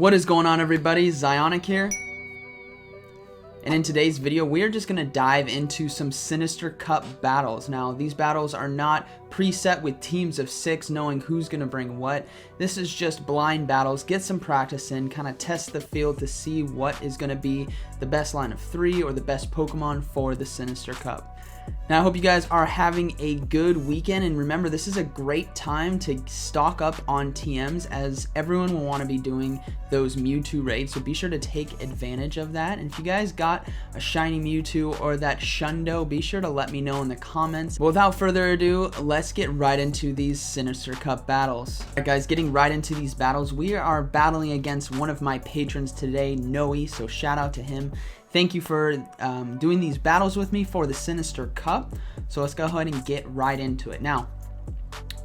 What is going on, everybody? Zyonik here. And in today's video, we are just going to dive into some Sinister Cup battles. Now, these battles are not preset with teams of 6 knowing who's going to bring what. This is just blind battles. Get some practice in, kind of test the field to see what is going to be the best line of 3 or the best Pokemon for the Sinister Cup. Now, I hope you guys are having a good weekend, and remember, this is a great time to stock up on TMs as everyone will want to be doing those Mewtwo raids, so be sure to take advantage of that. And if you guys got a shiny Mewtwo or that Shundo, be sure to let me know in the comments. But without further ado, let's get right into these Sinister Cup battles. Alright guys, getting right into these battles, we are battling against one of my patrons today, NOEY, so shout out to him. Thank you for doing these battles with me for the Sinister Cup. So let's go ahead and get right into it. Now,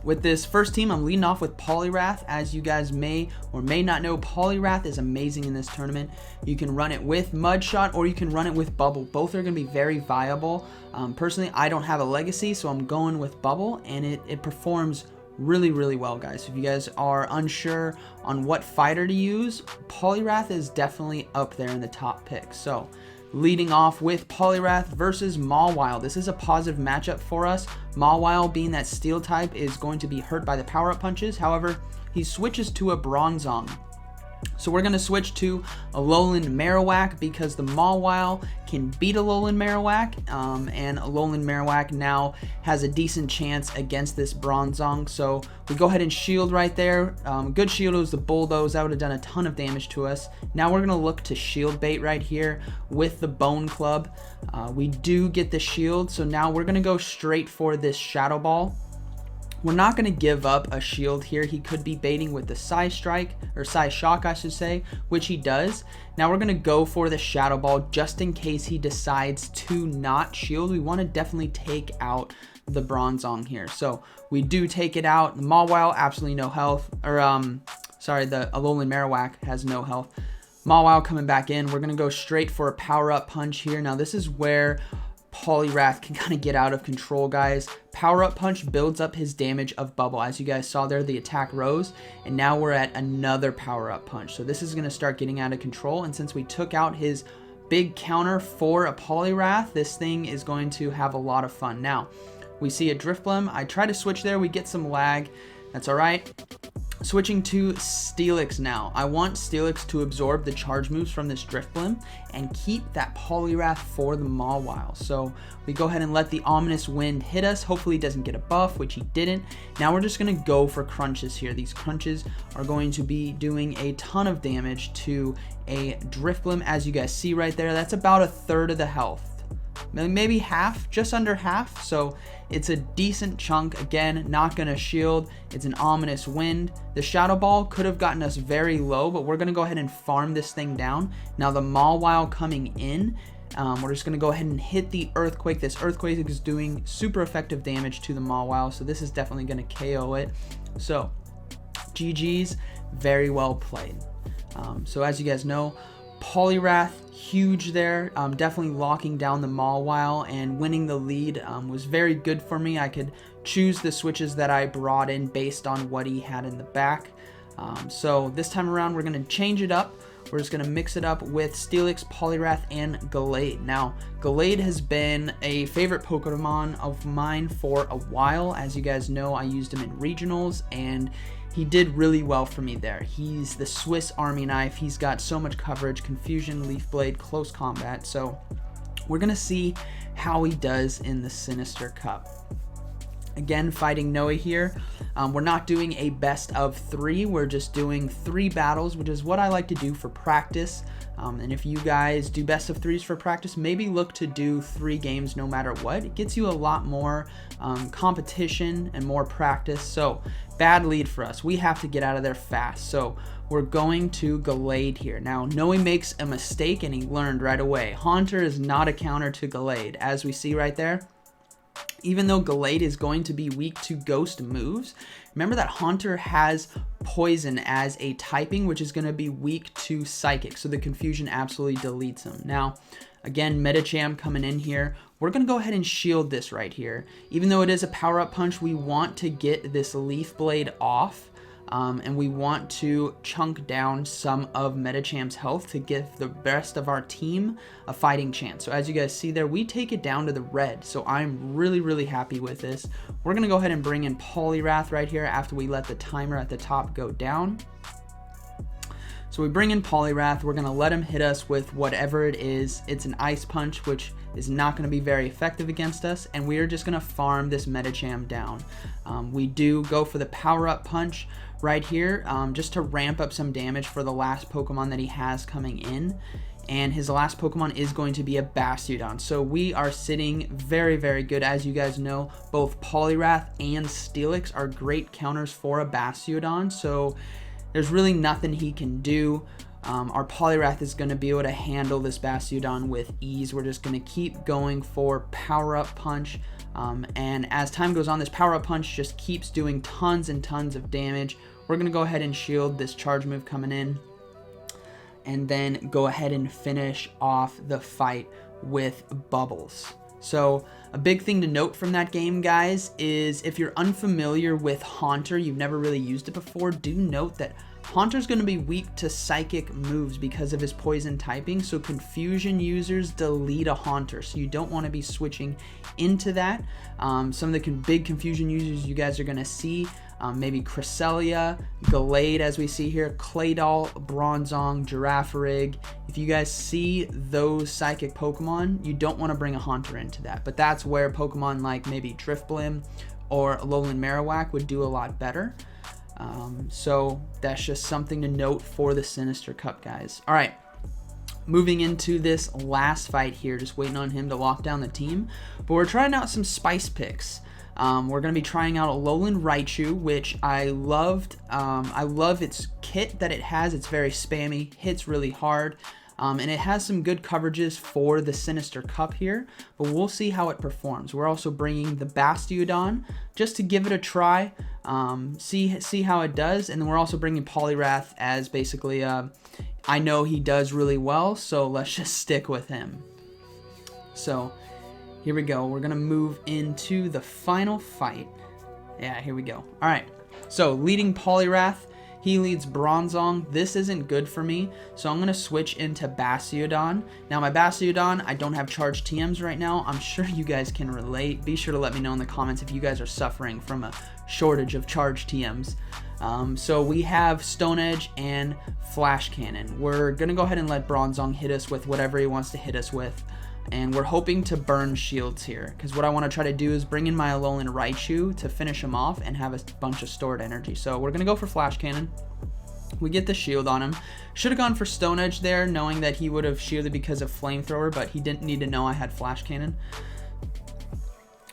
with this first team, I'm leading off with Poliwrath. As you guys may or may not know, Poliwrath is amazing in this tournament. You can run it with Mudshot or you can run it with Bubble. Both are going to be very viable. Personally, I don't have a Legacy, so I'm going with Bubble, and it performs really well, guys. So if you guys are unsure on what fighter to use, Poliwrath is definitely up there in the top picks. So leading off with Poliwrath versus Mawile. This is a positive matchup for us. Mawile, being that steel type, is going to be hurt by the power-up punches. However, he switches to a Bronzong. So we're going to switch to a Alolan Marowak because the Mawile can beat a Alolan Marowak, and Alolan Marowak now has a decent chance against this Bronzong. So we go ahead and shield right there. Good shield was the Bulldoze. That would have done a ton of damage to us. Now we're going to look to shield bait right here with the Bone Club. We do get the shield, so now we're going to go straight for this Shadow Ball. We're not going to give up a shield here. He could be baiting with the Psy Strike, or Psy Shock I should say, which he does. Now we're going to go for the Shadow Ball just in case he decides to not shield. We want to definitely take out the Bronzong here. So we do take it out. The Mawile, absolutely no health. Or, sorry, the Alolan Marowak has no health. Mawile coming back in. We're going to go straight for a power-up punch here. Now this is where Poliwrath can kind of get out of control, guys. Power-up punch builds up his damage of Bubble. As you guys saw there, the attack rose, and now we're at another power-up punch. So this is going to start getting out of control, and since we took out his big counter for a Poliwrath, this thing is going to have a lot of fun. Now, we see a Drifblim. I try to switch there. We get some lag. That's all right. Switching to Steelix now. I want Steelix to absorb the charge moves from this Drifblim and keep that Poliwrath for the Mawile. So we go ahead and let the Ominous Wind hit us. Hopefully he doesn't get a buff, which he didn't. Now we're just going to go for crunches here. These crunches are going to be doing a ton of damage to a Drifblim. As you guys see right there, that's about a third of the health. Maybe half, just under half, so it's a decent chunk. Again, not going to shield. It's an Ominous Wind. The Shadow Ball could have gotten us very low, but we're going to go ahead and farm this thing down. Now the Mawile coming in, we're just going to go ahead and hit the Earthquake. This Earthquake is doing super effective damage to the Mawile, so this is definitely going to KO it. So GG's, very well played. So as you guys know, Poliwrath, huge there, definitely locking down the Mawile and winning the lead was very good for me. I could choose the switches that I brought in based on what he had in the back. So this time around, we're going to change it up. We're just going to mix it up with Steelix, Poliwrath, and Gallade. Now, Gallade has been a favorite Pokemon of mine for a while. As you guys know, I used him in regionals, and he did really well for me there. He's the Swiss Army knife. He's got so much coverage, confusion, leaf blade, close combat. So we're going to see how he does in the Sinister Cup. Again, fighting NOEY here. We're not doing a best of 3. We're just doing 3 battles, which is what I like to do for practice. And if you guys do best of 3s for practice, maybe look to do 3 games no matter what. It gets you a lot more competition and more practice. So bad lead for us. We have to get out of there fast. So we're going to Gallade here. Now, NOEY makes a mistake and he learned right away. Haunter is not a counter to Gallade, as we see right there. Even though Gallade is going to be weak to ghost moves, remember that Haunter has poison as a typing, which is going to be weak to psychic, so the confusion absolutely deletes him. Now, again, Medicham coming in here. We're going to go ahead and shield this right here. Even though it is a power-up punch, we want to get this Leaf Blade off. and we want to chunk down some of Metacham's health to give the rest of our team a fighting chance. So as you guys see there, we take it down to the red. So I'm really happy with this. We're going to go ahead and bring in Poliwrath right here after we let the timer at the top go down. So we bring in Poliwrath, we're going to let him hit us with whatever it is. It's an Ice Punch, which is not going to be very effective against us, and we are just going to farm this Metacham down. We do go for the Power Up Punch right here, just to ramp up some damage for the last Pokemon that he has coming in. And his last Pokemon is going to be a Bastiodon. So we are sitting very good. As you guys know, both Poliwrath and Steelix are great counters for a Bastiodon. So there's really nothing he can do. Our Poliwrath is going to be able to handle this Bastiodon with ease. We're just going to keep going for Power Up Punch. And as time goes on, this Power Up Punch just keeps doing tons and tons of damage. We're going to go ahead and shield this charge move coming in, and then go ahead and finish off the fight with Bubbles. So a big thing to note from that game, guys, is if you're unfamiliar with Haunter, you've never really used it before, do note that Haunter's going to be weak to psychic moves because of his poison typing, so Confusion users delete a Haunter, so you don't want to be switching into that. Some of the big Confusion users you guys are going to see, maybe Cresselia, Gallade as we see here, Claydol, Bronzong, Girafarig. If you guys see those psychic Pokemon, you don't want to bring a Haunter into that, but that's where Pokemon like maybe Drifblim or Alolan Marowak would do a lot better. So that's just something to note for the Sinister Cup, guys. All right, moving into this last fight here, just waiting on him to lock down the team. But we're trying out some spice picks. We're going to be trying out Alolan Raichu, which I loved. I love its kit that it has. It's very spammy, hits really hard. And it has some good coverages for the Sinister Cup here, but we'll see how it performs. We're also bringing the Bastiodon just to give it a try, see how it does, and then we're also bringing Poliwrath as basically, I know he does really well, so let's just stick with him. So here we go. We're going to move into the final fight. Yeah, here we go. All right, so leading Poliwrath, he leads Bronzong. This isn't good for me, so I'm going to switch into Bastiodon. Now, my Bastiodon, I don't have charged TMs right now. I'm sure you guys can relate. Be sure to let me know in the comments if you guys are suffering from a shortage of charged TMs. So we have Stone Edge and Flash Cannon. We're going to go ahead and let Bronzong hit us with whatever he wants to hit us with. And we're hoping to burn shields here, because what I want to try to do is bring in my Alolan Raichu to finish him off and have a bunch of stored energy. So we're going to go for Flash Cannon. We get the shield on him. Should have gone for Stone Edge there, knowing that he would have shielded because of Flamethrower, but he didn't need to know I had Flash Cannon.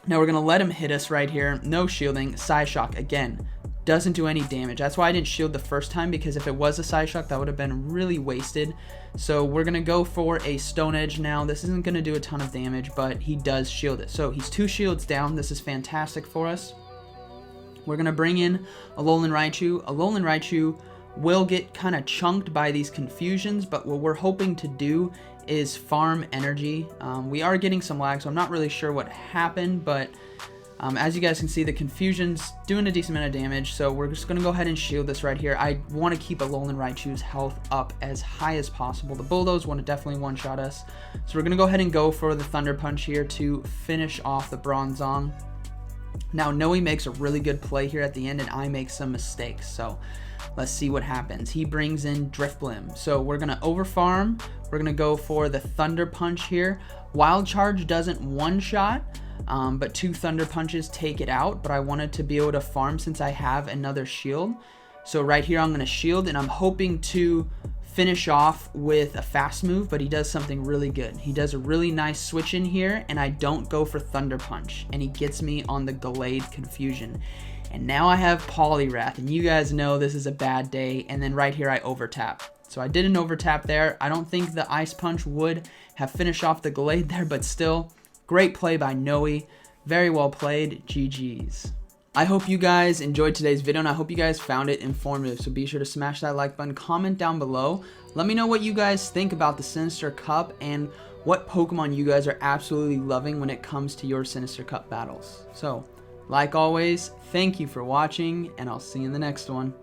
Now we're going to let him hit us right here. No shielding. Psyshock again. Doesn't do any damage. That's why I didn't shield the first time, because if it was a Psyshock, that would have been really wasted. So we're going to go for a Stone Edge now. This isn't going to do a ton of damage, but he does shield it. So he's 2 shields down. This is fantastic for us. We're going to bring in Alolan Raichu. Alolan Raichu will get kind of chunked by these confusions, but what we're hoping to do is farm energy. We are getting some lag, so I'm not really sure what happened, but as you guys can see, the confusion's doing a decent amount of damage, so we're just going to go ahead and shield this right here. I want to keep Alolan Raichu's health up as high as possible. The Bulldoze want to definitely one-shot us, so we're going to go ahead and go for the Thunder Punch here to finish off the Bronzong. Now, NOEY makes a really good play here at the end, and I make some mistakes, so let's see what happens. He brings in Drifblim, so we're going to overfarm. We're going to go for the Thunder Punch here. Wild Charge doesn't one-shot, but 2 Thunder Punches take it out, but I wanted to be able to farm since I have another shield. So right here I'm going to shield, and I'm hoping to finish off with a fast move, but he does something really good. He does a really nice switch in here, and I don't go for Thunder Punch, and he gets me on the Gallade Confusion. And now I have Poliwrath, and you guys know this is a bad day, and then right here I overtap. So I did an overtap there. I don't think the Ice Punch would have finished off the Gallade there, but still, great play by NOEY. Very well played. GG's. I hope you guys enjoyed today's video, and I hope you guys found it informative. So be sure to smash that like button, comment down below. Let me know what you guys think about the Sinister Cup and what Pokemon you guys are absolutely loving when it comes to your Sinister Cup battles. So, like always, thank you for watching, and I'll see you in the next one.